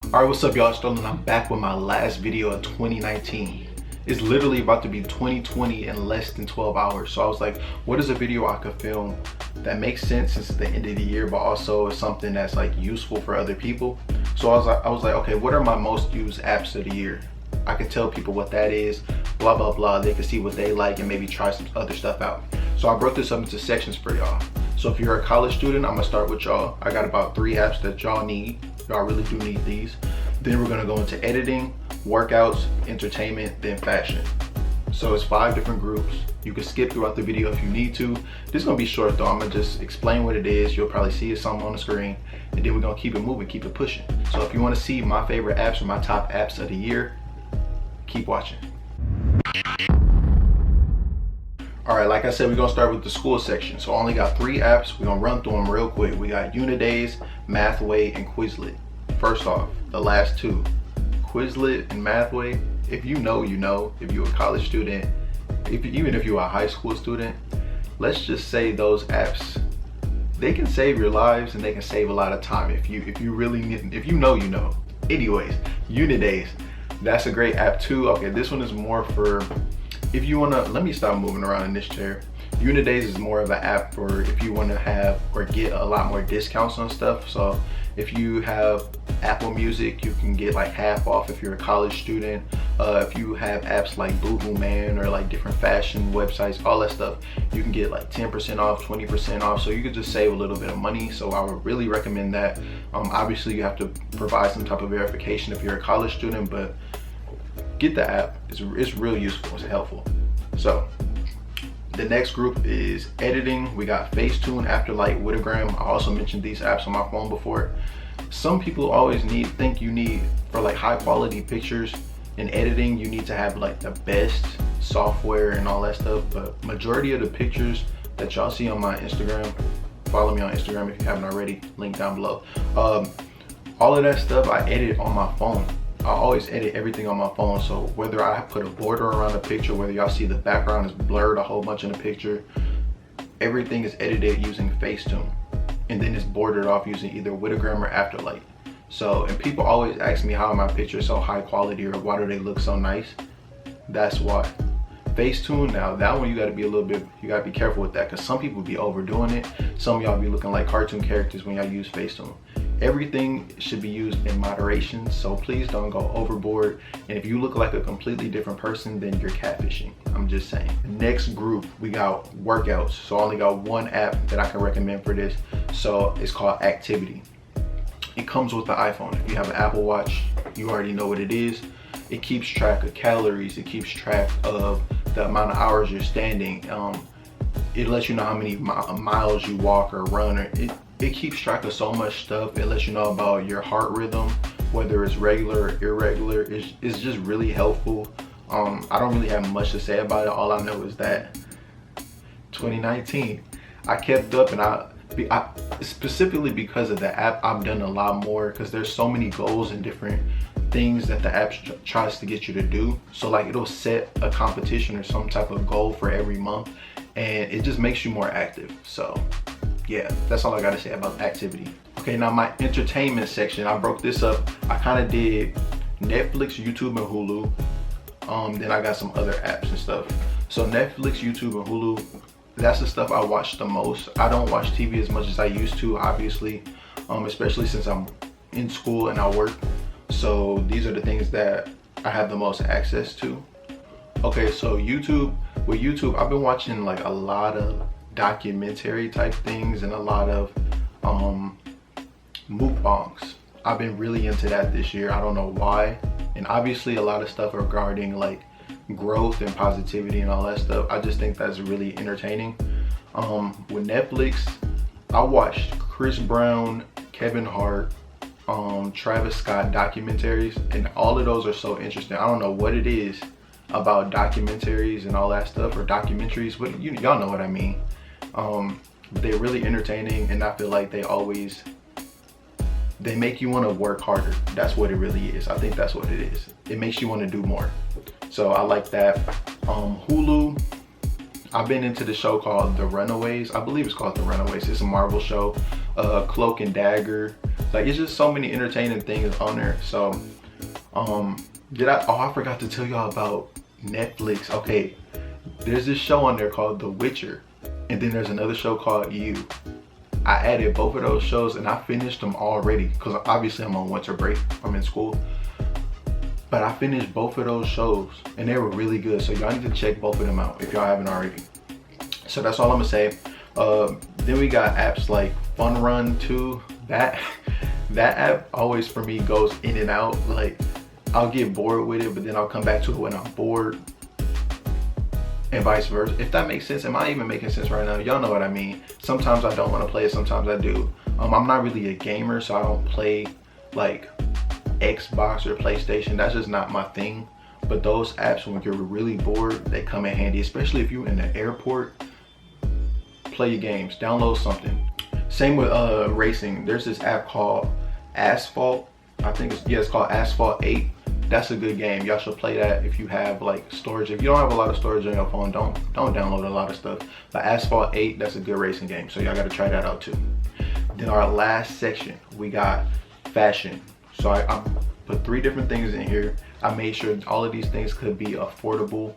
Alright, what's up y'all? Stolen. I'm back with my last video of 2019. It's literally about to be 2020 in less than 12 hours. So I was like, what is a video I could film that makes sense since it's the end of the year, but also is something that's like useful for other people? So I was like, okay, what are my most used apps of the year? I could tell people what that is, blah, blah, blah. They can see what they like and maybe try some other stuff out. So I broke this up into sections for y'all. So if you're a college student, I'm gonna start with y'all. I got about 3 apps that y'all need. Y'all really do need these. Then we're gonna go into editing, workouts, entertainment, then fashion. So it's 5 different groups. You can skip throughout the video if you need to. This is gonna be short though. I'm gonna just explain what it is. You'll probably see it something on the screen, and then we're gonna keep it moving, keep it pushing. So if you wanna see my favorite apps or my top apps of the year, keep watching. All right, like I said, we're gonna start with the school section. So I only got 3 apps. We're gonna run through them real quick. We got Unidays, Mathway, and Quizlet. First off, the last 2, Quizlet and Mathway. If you know, you know. If you're a college student, even if you're a high school student, let's just say those apps, they can save your lives and they can save a lot of time if you really need, if you know, you know. Anyways, Unidays, that's a great app too. Okay, this one is more for if you wanna, let me stop moving around in this chair. Unidays is more of an app for if you wanna have or get a lot more discounts on stuff. So if you have Apple Music, you can get like half off if you're a college student. If you have apps like Boohoo Man or like different fashion websites, all that stuff, you can get like 10% off, 20% off. So you could just save a little bit of money. So I would really recommend that. Obviously you have to provide some type of verification if you're a college student, but get the app. It's real useful, it's helpful. So the next group is editing. We got Facetune, Afterlight, Witagram. I also mentioned these apps on my phone before. Some people always think you need, for like high quality pictures and editing, you need to have like the best software and all that stuff. But majority of the pictures that y'all see on my Instagram, follow me on Instagram if you haven't already, link down below. All of that stuff I edit on my phone. I always edit everything on my phone. So whether I put a border around the picture, whether y'all see the background is blurred a whole bunch in the picture, everything is edited using Facetune. And then it's bordered off using either Witagram or Afterlight. So, and people always ask me how are my pictures so high quality or why do they look so nice? That's why. Facetune, now that one you gotta be a little bit, you gotta be careful with that because some people be overdoing it. Some of y'all be looking like cartoon characters when y'all use Facetune. Everything should be used in moderation, so please don't go overboard. And if you look like a completely different person, then you're catfishing. I'm just saying. Next group, we got workouts. So I only got 1 app that I can recommend for this. So it's called Activity. It comes with the iPhone. If you have an Apple Watch, you already know what it is. It keeps track of calories. It keeps track of the amount of hours you're standing. It lets you know how many miles you walk or run. Or it keeps track of so much stuff. It lets you know about your heart rhythm, whether it's regular or irregular. It's just really helpful. I don't really have much to say about it. All I know is that 2019, I kept up, and I specifically because of the app, I've done a lot more because there's so many goals and different things that the app tries to get you to do. So like it'll set a competition or some type of goal for every month, and it just makes you more active. So yeah, that's all I gotta say about Activity. Okay, now my entertainment section, I broke this up. I kind of did Netflix, YouTube, and Hulu. Then I got some other apps and stuff. So Netflix, YouTube, and Hulu, that's the stuff I watch the most. I don't watch TV as much as I used to, obviously, especially since I'm in school and I work. So these are the things that I have the most access to. Okay, so YouTube, with YouTube, I've been watching like a lot of documentary type things and a lot of mukbangs. I've been really into that this year. I don't know why. And obviously a lot of stuff regarding like growth and positivity and all that stuff. I just think that's really entertaining. With Netflix, I watched Chris Brown, Kevin Hart, Travis Scott documentaries, and all of those are so interesting. I don't know what it is about documentaries and all that stuff, or documentaries, but y'all know what I mean. They're really entertaining, and I feel like they make you want to work harder. That's what it really is. I think that's what it is. It makes you want to do more. So I like that. Hulu, I've been into the show called The Runaways. I believe it's called The Runaways. It's a Marvel show. Cloak and Dagger. Like, it's just so many entertaining things on there. So I forgot to tell y'all about Netflix. Okay, there's this show on there called The Witcher, and then there's another show called You. I added both of those shows and I finished them already, because obviously I'm on winter break, I'm in school. But I finished both of those shows and they were really good. So y'all need to check both of them out if y'all haven't already. So that's all I'm gonna say. Then we got apps like Fun Run 2. That app always for me goes in and out. Like, I'll get bored with it, but then I'll come back to it when I'm bored, and vice versa. If that makes sense. Am I even making sense right now? Y'all know what I mean. Sometimes I don't want to play it, sometimes I do. I'm not really a gamer, so I don't play like Xbox or PlayStation. That's just not my thing. But those apps, when you're really bored, they come in handy, especially if you're in the airport. Play your games, download something. Same with racing. There's this app called Asphalt. I think it's called Asphalt 8. That's a good game. Y'all should play that if you have like storage. If you don't have a lot of storage on your phone, don't download a lot of stuff. But Asphalt 8, that's a good racing game. So y'all gotta try that out too. Then our last section, we got fashion. So I put 3 different things in here. I made sure all of these things could be affordable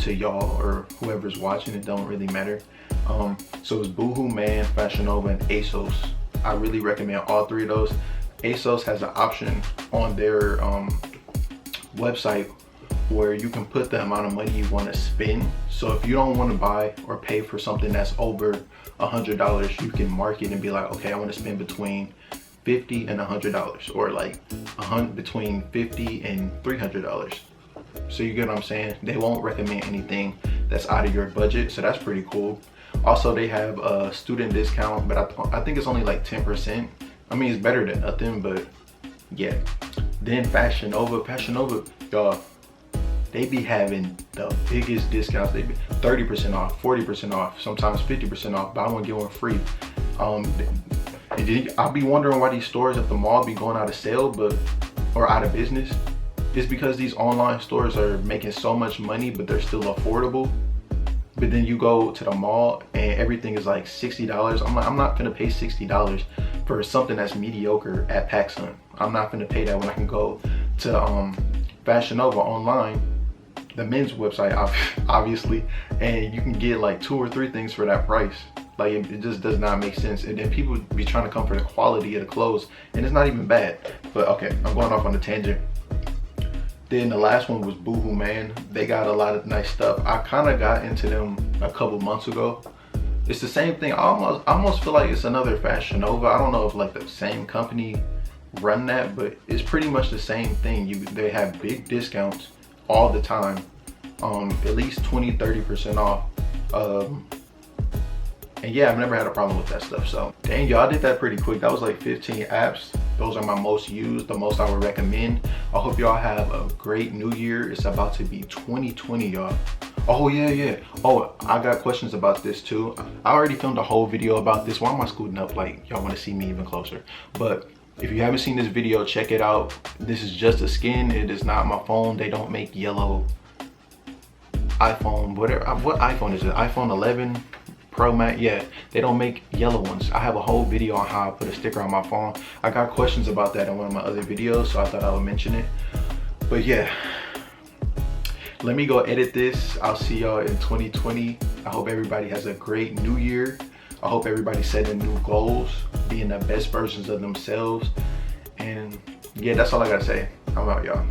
to y'all or whoever's watching. It don't really matter. So it's Boohoo Man, Fashion Nova, and ASOS. I really recommend all 3 of those. ASOS has an option on their website where you can put the amount of money you want to spend. So if you don't want to buy or pay for something that's over $100, you can mark it and be like, okay, I want to spend between $50 and $100, or like between $50 and $300. So you get what I'm saying? They won't recommend anything that's out of your budget, so that's pretty cool. Also, they have a student discount, but I think it's only like 10%. I mean, it's better than nothing, but yeah. Then Fashion Nova, y'all, they be having the biggest discounts. They be 30% off, 40% off, sometimes 50% off, buy one, get one free. I'll be wondering why these stores at the mall be going out of sale, or out of business. It's because these online stores are making so much money, but they're still affordable. But then you go to the mall and everything is like $60. I'm not gonna pay $60 for something that's mediocre at PacSun. I'm not gonna pay that when I can go to Fashion Nova online, the men's website obviously, and you can get like 2 or 3 things for that price. Like, it just does not make sense. And then people be trying to come for the quality of the clothes, and it's not even bad. But okay, I'm going off on a tangent. Then the last one was Boohoo Man. They got a lot of nice stuff. I kind of got into them a couple months ago. It's the same thing. I almost feel like it's another Fashion Nova. I don't know if like the same company run that, but it's pretty much the same thing. They have big discounts all the time, at least 20-30% off. And yeah, I've never had a problem with that stuff. So dang, y'all, I did that pretty quick. That was like 15 apps. Those are my most used, the most I would recommend. I hope y'all have a great new year. It's about to be 2020, y'all. Oh yeah. Oh, I got questions about this too. I already filmed a whole video about this. Why am I scooting up like y'all want to see me even closer? But if you haven't seen this video, check it out. This is just a skin. It is not my phone. They don't make yellow iPhone, whatever. What iPhone is it? iPhone 11 Pro Max? Yeah, they don't make yellow ones. I have a whole video on how I put a sticker on my phone. I got questions about that in one of my other videos, so I thought I would mention it. But yeah, let me go edit this. I'll see y'all in 2020. I hope everybody has a great new year. I hope everybody's setting new goals, being the best versions of themselves. And yeah, that's all I gotta say. I'm out, y'all.